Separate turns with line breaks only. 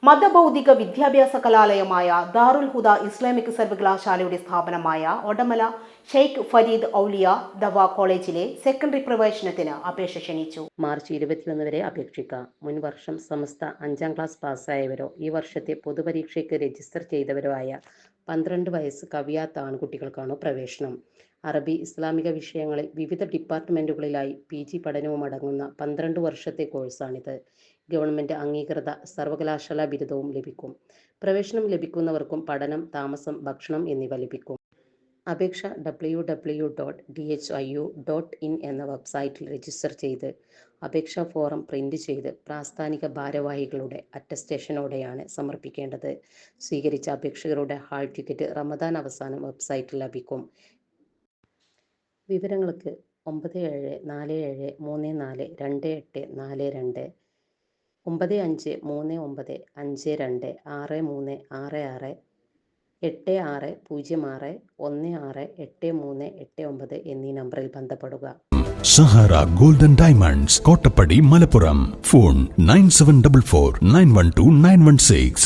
മതബൗദ്ധിക വിദ്യാഭ്യാസ കലാലയമായ ദാറുൽ ഹുദ ഇസ്ലാമിക് സർവകലാശാലയുടെ സ്ഥാപനമായ ഒഡമല ഷെയ്ഖ് ഫരീദ് ഔലിയ ദവ കോളേജിലെ സെക്കൻഡറി പ്രവേശനത്തിന് അപേക്ഷ ക്ഷണിച്ചു.
മാർച്ച് 21 വരെ അപേക്ഷിക്കാം. മുൻ വർഷം സമസ്ത 5ാം ക്ലാസ് പാസ്സായവരോ ഈ വർഷത്തെ പൊതുപരീക്ഷയ്ക്ക് രജിസ്റ്റർ ചെയ്തവരോ ആയ 12 വയസ്സ് കവിയാത്ത ആൺകുട്ടികൾക്കാണ് പ്രവേശനം. അറബി, ഇസ്ലാമിക വിഷയങ്ങളിൽ വിവിധ ഡിപ്പാർട്ട്മെന്റുകളിലായി PG പഠനവും അടങ്ങുന്ന 12 വർഷത്തെ കോഴ്സാണിത്. ഗവൺമെന്റ് അംഗീകൃത സർവകലാശാല ബിരുദവും ലഭിക്കും. പ്രവേശനം ലഭിക്കുന്നവർക്കും പഠനം, താമസം, ഭക്ഷണം എന്നിവ ലഭിക്കും. അപേക്ഷ www.dhiu.in എന്ന വെബ്സൈറ്റിൽ രജിസ്റ്റർ ചെയ്ത് അപേക്ഷാ ഫോറം പ്രിന്റ് ചെയ്ത് പ്രാസ്ഥാനിക ഭാരവാഹികളുടെ അറ്റസ്റ്റേഷനോടെയാണ് സമർപ്പിക്കേണ്ടത്. സ്വീകരിച്ച അപേക്ഷകരുടെ ഹാൾ ടിക്കറ്റ് റമദാൻ അവസാനം വെബ്സൈറ്റിൽ ലഭിക്കും. വിവരങ്ങൾക്ക് 9747342842 9539526366 8606168389 എന്നീ നമ്പറിൽ ബന്ധപ്പെടുക.
Sahara golden diamonds, Kottappadi, Malappuram. Phone 9744 912 916.